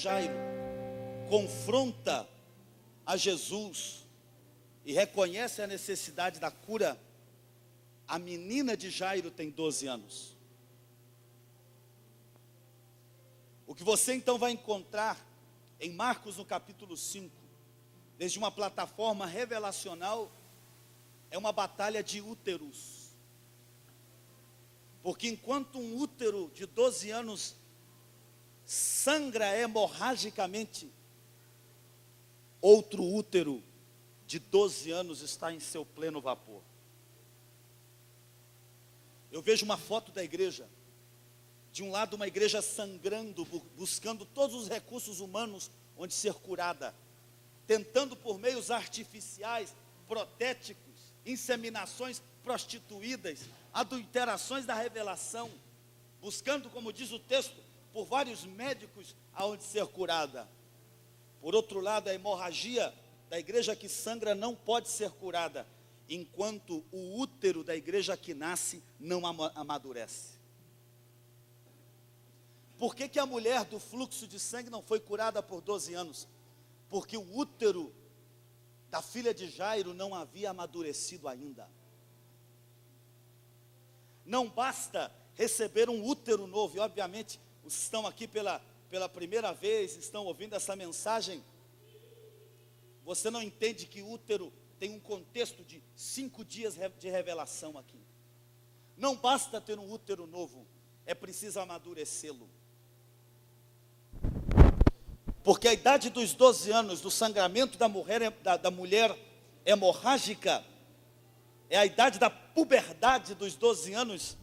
Jairo confronta a Jesus e reconhece a necessidade da cura, a menina de Jairo tem 12 anos. O que você então vai encontrar em Marcos no capítulo 5, desde uma plataforma revelacional, é uma batalha de úteros. Porque enquanto um útero de 12 anos sangra hemorragicamente, outro útero de 12 anos está em seu pleno vapor. Eu vejo uma foto da igreja, de um lado uma igreja sangrando, buscando todos os recursos humanos onde ser curada, tentando por meios artificiais, protéticos, inseminações prostituídas, adulterações da revelação, buscando, como diz o texto, por vários médicos aonde ser curada. Por outro lado, a hemorragia da igreja que sangra não pode ser curada, enquanto o útero da igreja que nasce não amadurece. Por que a mulher do fluxo de sangue não foi curada por 12 anos? Porque o útero da filha de Jairo não havia amadurecido ainda. Não basta receber um útero novo, e obviamente os que estão aqui pela primeira vez, estão ouvindo essa mensagem, você não entende que útero tem um contexto de 5 dias de revelação aqui. Não basta ter um útero novo, é preciso amadurecê-lo. Porque a idade dos 12 anos, do sangramento da mulher hemorrágica, é a idade da puberdade dos 12 anos,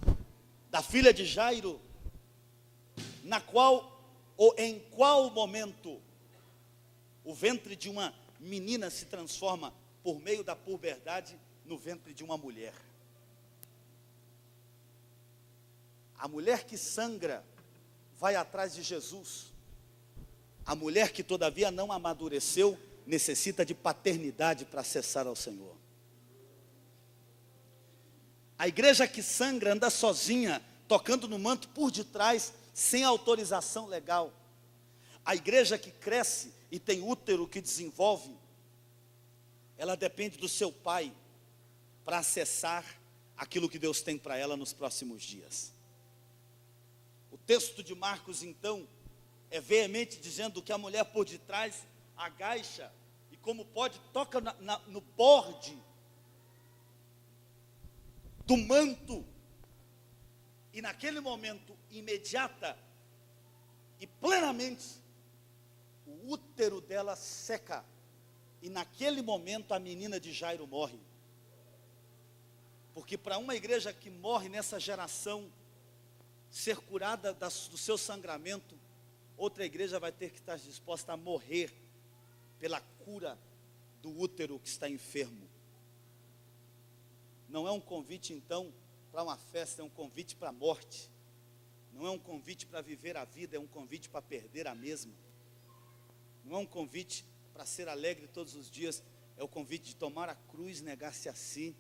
da filha de Jairo, na qual, ou em qual momento, o ventre de uma menina se transforma, por meio da puberdade, no ventre de uma mulher. A mulher que sangra, vai atrás de Jesus. A mulher que todavia não amadureceu, necessita de paternidade para acessar ao Senhor. A igreja que sangra anda sozinha, tocando no manto por detrás, sem autorização legal. A igreja que cresce e tem útero que desenvolve, ela depende do seu pai para acessar aquilo que Deus tem para ela nos próximos dias. O texto de Marcos, então, é veemente dizendo que a mulher por detrás agacha e, como pode, toca no borde do manto, e naquele momento, imediata e plenamente, o útero dela seca, e naquele momento a menina de Jairo morre. Porque para uma igreja que morre nessa geração, ser curada do seu sangramento, outra igreja vai ter que estar disposta a morrer pela cura do útero que está enfermo. Não é um convite então para uma festa, é um convite para a morte. Não é um convite para viver a vida, é um convite para perder a mesma. Não é um convite para ser alegre todos os dias, é o convite de tomar a cruz, negar-se a si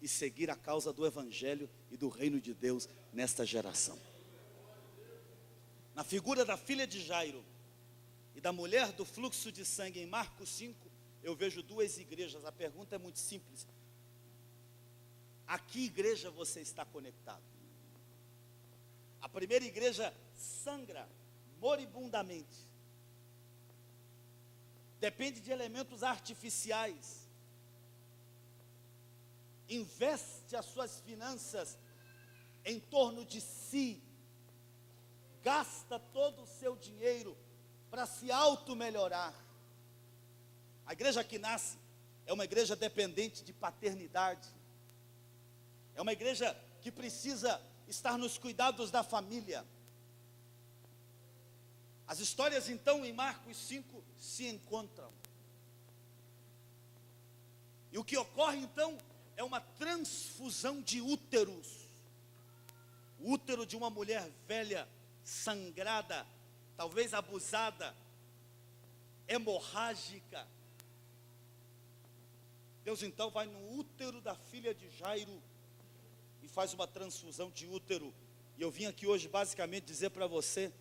e seguir a causa do Evangelho e do reino de Deus nesta geração. Na figura da filha de Jairo e da mulher do fluxo de sangue em Marcos 5, eu vejo duas igrejas. A pergunta é muito simples: a que igreja você está conectado? A primeira igreja sangra moribundamente, depende de elementos artificiais, investe as suas finanças em torno de si, gasta todo o seu dinheiro para se auto-melhorar. A igreja que nasce é uma igreja dependente de paternidade, é uma igreja que precisa estar nos cuidados da família. As histórias então em Marcos 5 se encontram. E o que ocorre então é uma transfusão de úteros. O útero de uma mulher velha, sangrada, talvez abusada, hemorrágica. Deus então vai no útero da filha de Jairo e faz uma transfusão de útero. E eu vim aqui hoje basicamente dizer para você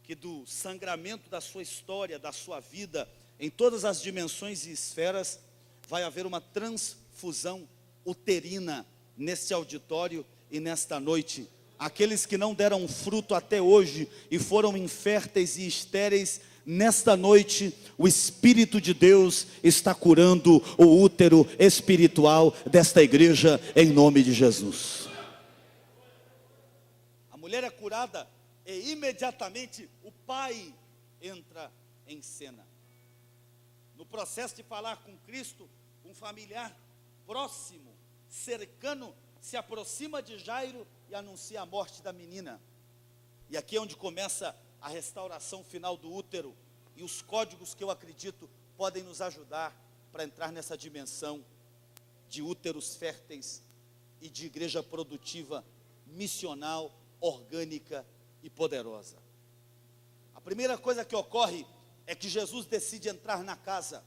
que do sangramento da sua história, da sua vida, em todas as dimensões e esferas, vai haver uma transfusão uterina neste auditório e nesta noite. Aqueles que não deram fruto até hoje e foram inférteis e estéreis, nesta noite o Espírito de Deus está curando o útero espiritual desta igreja em nome de Jesus. A mulher é curada e imediatamente o pai entra em cena. No processo de falar com Cristo, um familiar próximo, cercano, se aproxima de Jairo e anuncia a morte da menina. E aqui é onde começa a restauração final do útero, e os códigos que eu acredito podem nos ajudar para entrar nessa dimensão de úteros férteis e de igreja produtiva, missional, orgânica e poderosa. A primeira coisa que ocorre é que Jesus decide entrar na casa.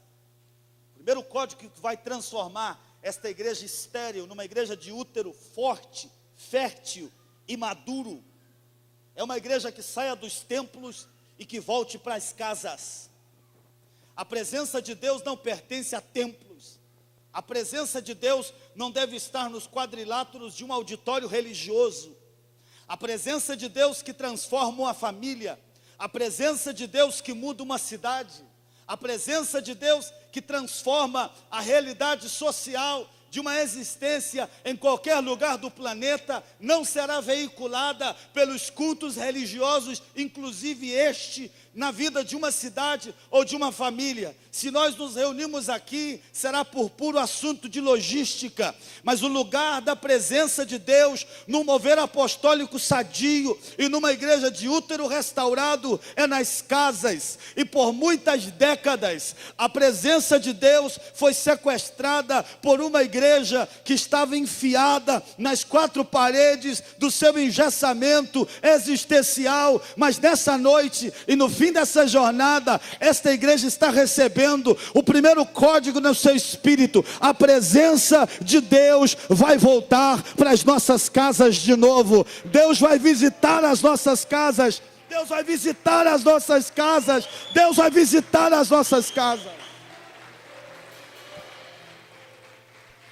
O primeiro código que vai transformar esta igreja estéril numa igreja de útero forte, fértil e maduro, é uma igreja que saia dos templos e que volte para as casas. A presença de Deus não pertence a templos. A presença de Deus não deve estar nos quadriláteros de um auditório religioso. A presença de Deus que transforma uma família, a presença de Deus que muda uma cidade, a presença de Deus que transforma a realidade social de uma existência em qualquer lugar do planeta, não será veiculada pelos cultos religiosos, inclusive este, na vida de uma cidade ou de uma família. Se nós nos reunimos aqui, será por puro assunto de logística, mas o lugar da presença de Deus, num mover apostólico sadio e numa igreja de útero restaurado, é nas casas. E por muitas décadas, a presença de Deus foi sequestrada por uma igreja que estava enfiada nas quatro paredes do seu engessamento existencial. Mas nessa noite e no fim dessa jornada, esta igreja está recebendo o primeiro código no seu espírito. A presença de Deus vai voltar para as nossas casas de novo. Deus vai visitar as nossas casas. Deus vai visitar as nossas casas. Deus vai visitar as nossas casas.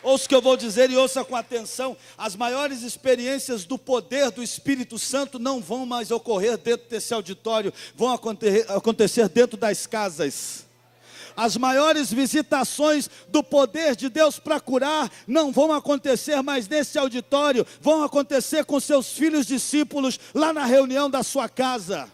Ouça o que eu vou dizer e ouça com atenção. As maiores experiências do poder do Espírito Santo não vão mais ocorrer dentro desse auditório, vão acontecer dentro das casas. As maiores visitações do poder de Deus para curar não vão acontecer mais nesse auditório, vão acontecer com seus filhos discípulos lá na reunião da sua casa.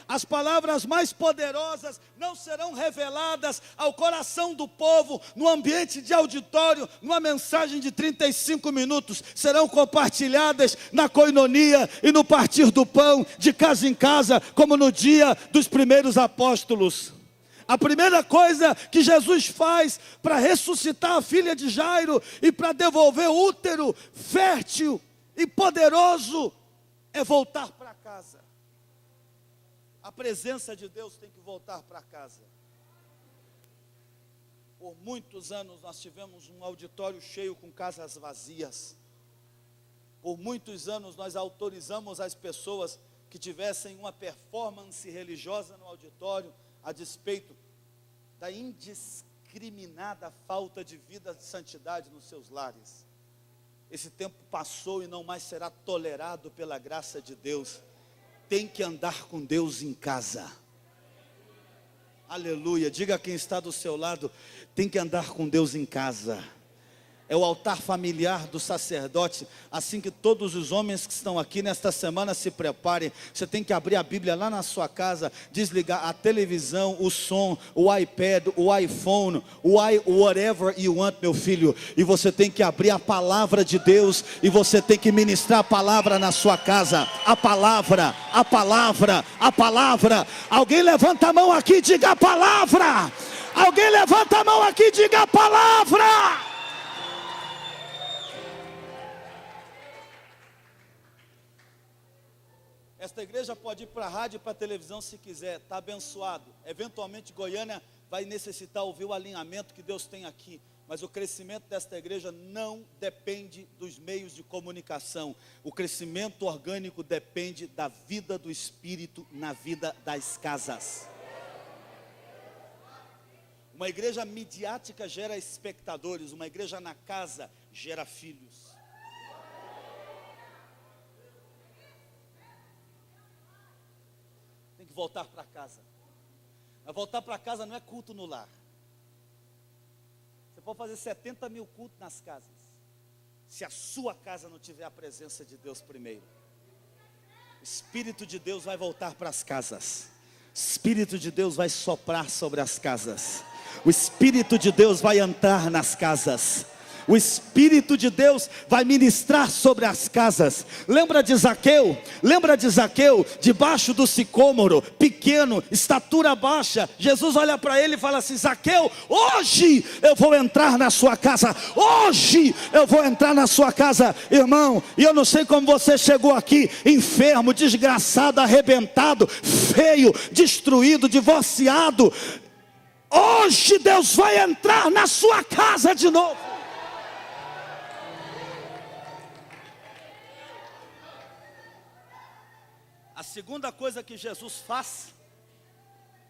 As palavras mais poderosas não serão reveladas ao coração do povo no ambiente de auditório, numa mensagem de 35 minutos, serão compartilhadas na coinonia e no partir do pão, de casa em casa, como no dia dos primeiros apóstolos. A primeira coisa que Jesus faz para ressuscitar a filha de Jairo e para devolver o útero fértil e poderoso é voltar para casa. A presença de Deus tem que voltar para casa. Por muitos anos nós tivemos um auditório cheio com casas vazias. Por muitos anos nós autorizamos as pessoas que tivessem uma performance religiosa no auditório, a despeito da indiscriminada falta de vida de santidade nos seus lares. Esse tempo passou e não mais será tolerado pela graça de Deus. Tem que andar com Deus em casa. Aleluia. Diga a quem está do seu lado: tem que andar com Deus em casa. É o altar familiar do sacerdote. Assim que todos os homens que estão aqui nesta semana se preparem, você tem que abrir a Bíblia lá na sua casa, desligar a televisão, o som, o iPad, o iPhone, whatever you want, meu filho. E você tem que abrir a palavra de Deus, e você tem que ministrar a palavra na sua casa. A palavra, a palavra, a palavra. Alguém levanta a mão aqui e diga a palavra. Alguém levanta a mão aqui e diga a palavra. Esta igreja pode ir para a rádio e para a televisão se quiser, está abençoado. Eventualmente Goiânia vai necessitar ouvir o alinhamento que Deus tem aqui. Mas o crescimento desta igreja não depende dos meios de comunicação. O crescimento orgânico depende da vida do Espírito na vida das casas. Uma igreja midiática gera espectadores, uma igreja na casa gera filhos. Tem que voltar para casa. Mas voltar para casa não é culto no lar. Você pode fazer 70 mil cultos nas casas, se a sua casa não tiver a presença de Deus primeiro. O Espírito de Deus vai voltar para as casas. O Espírito de Deus vai soprar sobre as casas. O Espírito de Deus vai entrar nas casas. O Espírito de Deus vai ministrar sobre as casas. Lembra de Zaqueu? Lembra de Zaqueu? Debaixo do sicômoro, pequeno, estatura baixa. Jesus olha para ele e fala assim: Zaqueu, hoje eu vou entrar na sua casa. Hoje eu vou entrar na sua casa, irmão. E eu não sei como você chegou aqui, enfermo, desgraçado, arrebentado, feio, destruído, divorciado. Hoje Deus vai entrar na sua casa de novo. A segunda coisa que Jesus faz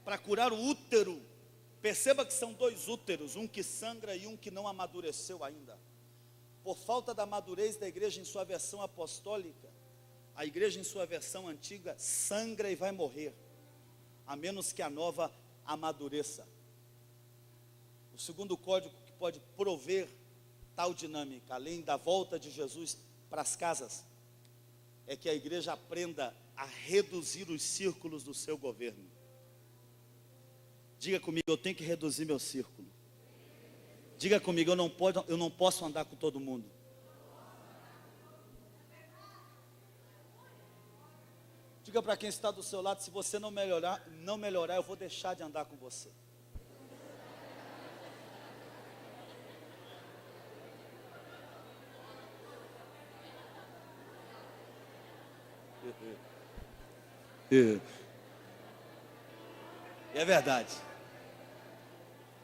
para curar o útero, perceba que são dois úteros, um que sangra e um que não amadureceu ainda. Por falta da madurez da igreja em sua versão apostólica, a igreja em sua versão antiga sangra e vai morrer, a menos que a nova amadureça. O segundo código que pode prover tal dinâmica, além da volta de Jesus para as casas, é que a igreja aprenda a reduzir os círculos do seu governo. Diga comigo, eu tenho que reduzir meu círculo. Diga comigo, eu não posso andar com todo mundo. Diga para quem está do seu lado, se você não melhorar, eu vou deixar de andar com você. E é verdade.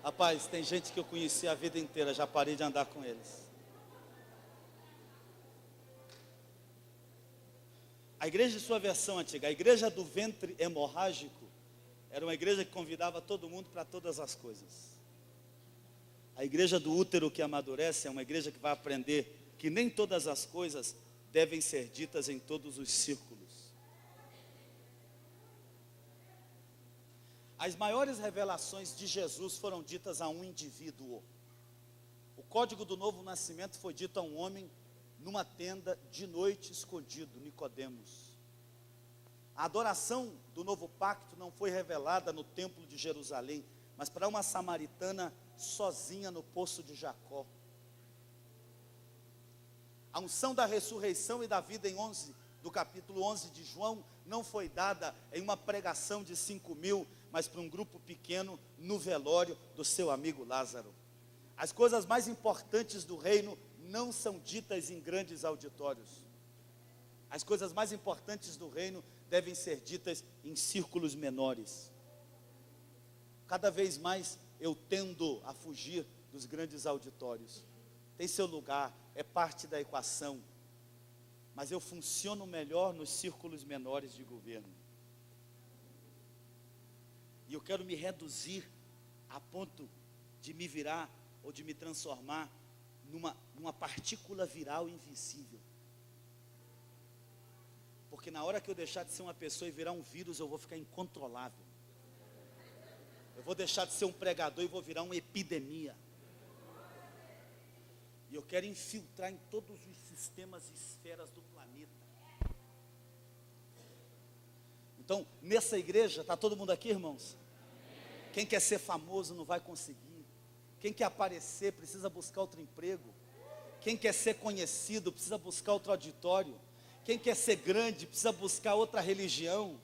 Rapaz, tem gente que eu conheci a vida inteira, já parei de andar com eles. A igreja de sua versão antiga, a igreja do ventre hemorrágico, era uma igreja que convidava todo mundo para todas as coisas. A igreja do útero que amadurece é uma igreja que vai aprender que nem todas as coisas devem ser ditas em todos os círculos. As maiores revelações de Jesus foram ditas a um indivíduo. O código do novo nascimento foi dito a um homem numa tenda de noite escondido, Nicodemos. A adoração do novo pacto não foi revelada no templo de Jerusalém, mas para uma samaritana sozinha no poço de Jacó. A unção da ressurreição e da vida do capítulo 11 de João não foi dada em uma pregação de 5.000, mas para um grupo pequeno no velório do seu amigo Lázaro. As coisas mais importantes do reino não são ditas em grandes auditórios. As coisas mais importantes do reino devem ser ditas em círculos menores. Cada vez mais eu tendo a fugir dos grandes auditórios. Tem seu lugar, é parte da equação, mas eu funciono melhor nos círculos menores de governo. E eu quero me reduzir a ponto de me virar ou de me transformar numa partícula viral invisível. Porque na hora que eu deixar de ser uma pessoa e virar um vírus, eu vou ficar incontrolável. Eu vou deixar de ser um pregador e vou virar uma epidemia. E eu quero infiltrar em todos os sistemas e esferas do planeta. Então, nessa igreja, está todo mundo aqui, irmãos? Quem quer ser famoso não vai conseguir. Quem quer aparecer precisa buscar outro emprego. Quem quer ser conhecido precisa buscar outro auditório. Quem quer ser grande precisa buscar outra religião.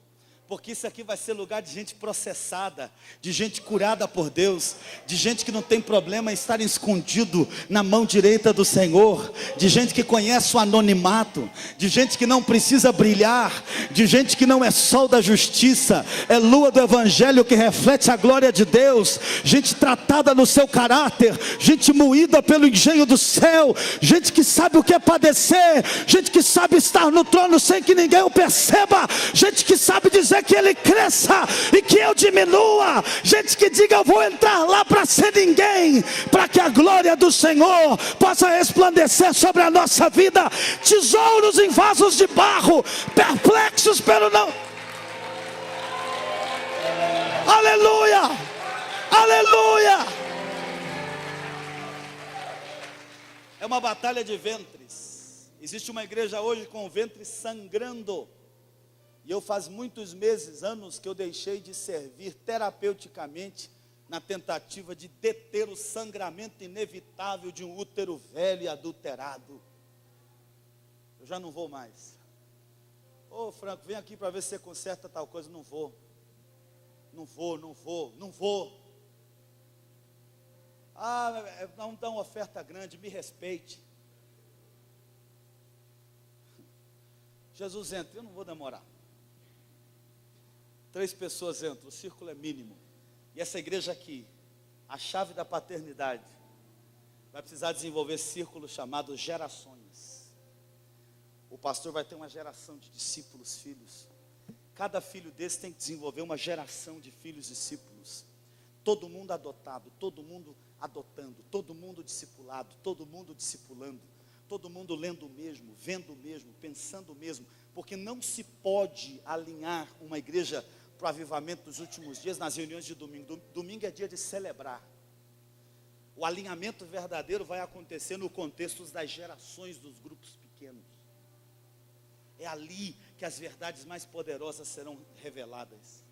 Porque isso aqui vai ser lugar de gente processada, de gente curada por Deus, de gente que não tem problema em estar escondido na mão direita do Senhor, de gente que conhece o anonimato, de gente que não precisa brilhar, de gente que não é sol da justiça, é lua do evangelho que reflete a glória de Deus, gente tratada no seu caráter, gente moída pelo engenho do céu, gente que sabe o que é padecer, gente que sabe estar no trono sem que ninguém o perceba, gente que sabe dizer que ele cresça e que eu diminua, gente que diga: eu vou entrar lá para ser ninguém, para que a glória do Senhor possa resplandecer sobre a nossa vida, tesouros em vasos de barro, perplexos pelo não. Aleluia, aleluia. É uma batalha de ventres. Existe uma igreja hoje com o ventre sangrando. E eu faz muitos meses, anos, que eu deixei de servir terapeuticamente na tentativa de deter o sangramento inevitável de um útero velho e adulterado. Eu já não vou mais. Ô Franco, vem aqui para ver se você conserta tal coisa. Não vou. Não vou. Não dá uma oferta grande, me respeite. Jesus entra, eu não vou demorar. 3 pessoas entram, o círculo é mínimo. E essa igreja aqui, a chave da paternidade, vai precisar desenvolver círculos chamados gerações. O pastor vai ter uma geração de discípulos, filhos. Cada filho desse tem que desenvolver uma geração de filhos discípulos. Todo mundo adotado, todo mundo adotando, todo mundo discipulado, todo mundo discipulando, todo mundo lendo o mesmo, vendo o mesmo, pensando o mesmo, porque não se pode alinhar uma igreja para o avivamento dos últimos dias nas reuniões de domingo. Domingo é dia de celebrar. O alinhamento verdadeiro vai acontecer no contexto das gerações dos grupos pequenos. É ali que as verdades mais poderosas serão reveladas.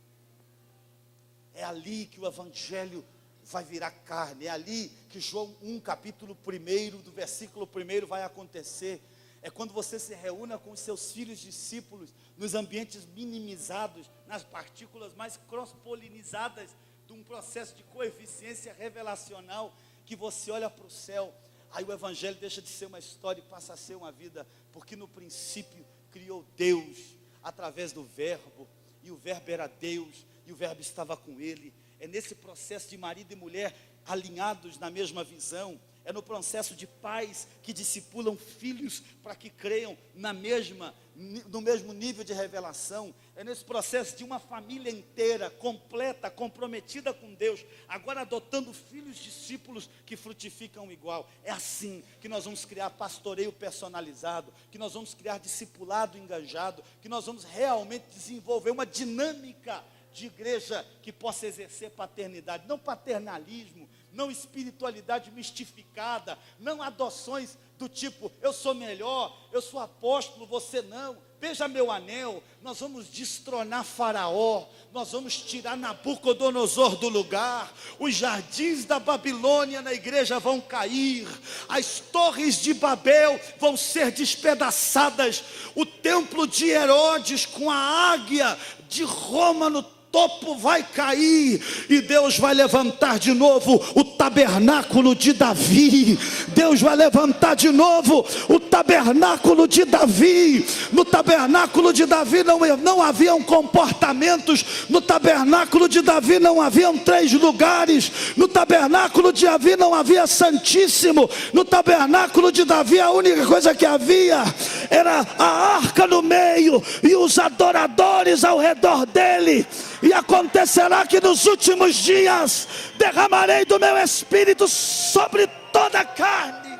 É ali que o evangelho vai virar carne. É ali que João 1, capítulo 1, do versículo 1 vai acontecer. É quando você se reúna com os seus filhos discípulos, nos ambientes minimizados, nas partículas mais cross-polinizadas, de um processo de coeficiência revelacional, que você olha para o céu, aí o evangelho deixa de ser uma história e passa a ser uma vida, porque no princípio criou Deus, através do verbo, e o verbo era Deus, e o verbo estava com ele. É nesse processo de marido e mulher alinhados na mesma visão, é no processo de pais que discipulam filhos para que creiam no mesmo nível de revelação. É nesse processo de uma família inteira, completa, comprometida com Deus, agora adotando filhos discípulos que frutificam igual. É assim que nós vamos criar pastoreio personalizado, que nós vamos criar discipulado engajado, que nós vamos realmente desenvolver uma dinâmica de igreja que possa exercer paternidade, não paternalismo, não espiritualidade mistificada, não adoções do tipo: eu sou melhor, eu sou apóstolo, você não, veja meu anel. Nós vamos destronar Faraó, nós vamos tirar Nabucodonosor do lugar, os jardins da Babilônia na igreja vão cair, as torres de Babel vão ser despedaçadas, o templo de Herodes com a águia de Roma no topo vai cair, e Deus vai levantar de novo o tabernáculo de Davi. Deus vai levantar de novo o tabernáculo de Davi. No tabernáculo de Davi não haviam comportamentos, no tabernáculo de Davi não haviam 3 lugares, no tabernáculo de Davi não havia santíssimo, no tabernáculo de Davi a única coisa que havia era a arca no meio e os adoradores ao redor dele. E acontecerá que nos últimos dias derramarei do meu espírito sobre toda a carne.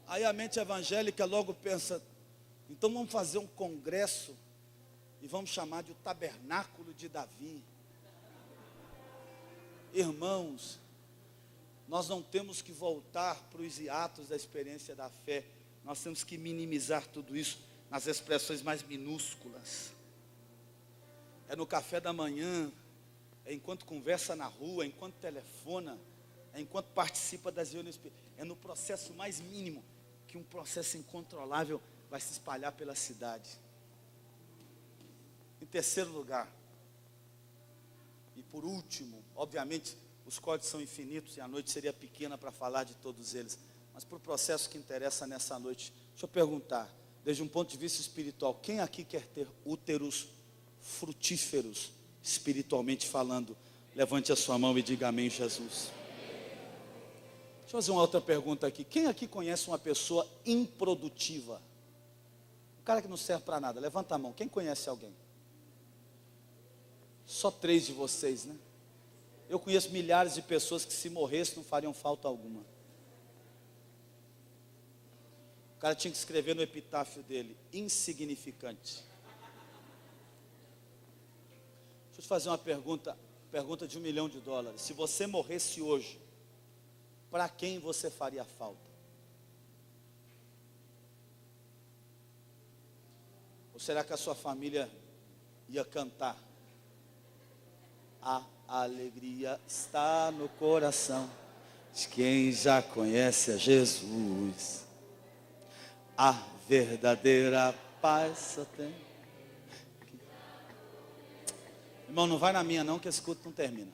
Aí a mente evangélica logo pensa: então vamos fazer um congresso e vamos chamar de o tabernáculo de Davi. Irmãos, nós não temos que voltar para os hiatos da experiência da fé. Nós temos que minimizar tudo isso nas expressões mais minúsculas. É no café da manhã, é enquanto conversa na rua, é enquanto telefona, é enquanto participa das reuniões. É no processo mais mínimo que um processo incontrolável vai se espalhar pela cidade. Em terceiro lugar, e por último, obviamente os códigos são infinitos e a noite seria pequena para falar de todos eles, mas para o processo que interessa nessa noite, deixa eu perguntar, desde um ponto de vista espiritual, quem aqui quer ter úteros frutíferos, espiritualmente falando? Levante a sua mão e diga amém, Jesus. Deixa eu fazer uma outra pergunta aqui. Quem aqui conhece uma pessoa improdutiva? Um cara que não serve para nada. Levanta a mão. Quem conhece alguém? Só 3 de vocês, né? Eu conheço milhares de pessoas que se morressem não fariam falta alguma. O cara tinha que escrever no epitáfio dele: insignificante. Deixa eu te fazer uma pergunta de $1 milhão. Se você morresse hoje, para quem você faria falta? Ou será que a sua família ia cantar? A alegria está no coração de quem já conhece a Jesus. A verdadeira paz só tem. Irmão, não vai na minha não, que esse culto não termina.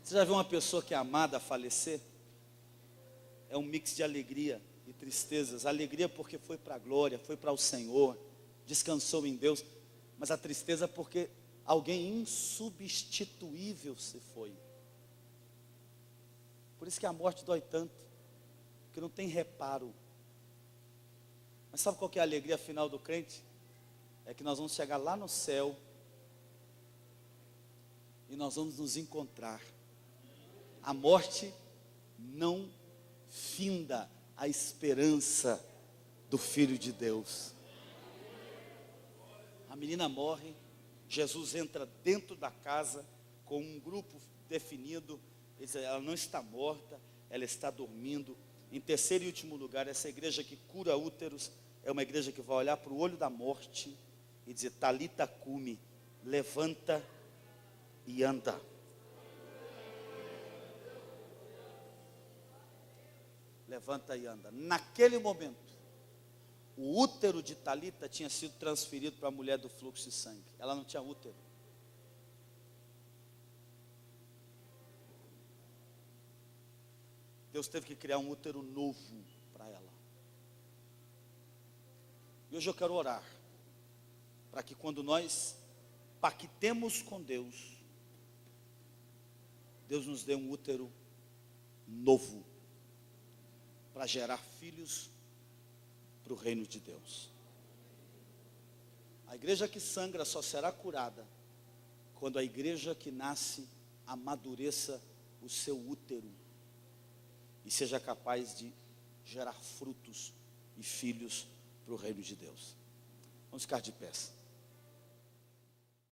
Você já viu uma pessoa que é amada falecer? É um mix de alegria e tristezas. Alegria porque foi para a glória, foi para o Senhor, descansou em Deus. Mas a tristeza porque alguém insubstituível se foi. Por isso que a morte dói tanto, porque não tem reparo. Mas sabe qual que é a alegria final do crente? É que nós vamos chegar lá no céu e nós vamos nos encontrar. A morte não finda a esperança do Filho de Deus. A menina morre, Jesus entra dentro da casa com um grupo definido. Ele diz, ela não está morta, ela está dormindo. Em terceiro e último lugar, essa igreja que cura úteros é uma igreja que vai olhar para o olho da morte e dizer, Talita cumi, levanta e anda. Levanta e anda. Naquele momento, o útero de Talita tinha sido transferido para a mulher do fluxo de sangue. Ela não tinha útero. Deus teve que criar um útero novo para ela. E hoje eu quero orar para que quando nós pactemos com Deus, Deus nos dê um útero novo para gerar filhos para o reino de Deus. A igreja que sangra só será curada quando a igreja que nasce amadureça o seu útero e seja capaz de gerar frutos e filhos para o reino de Deus. Vamos ficar de pé.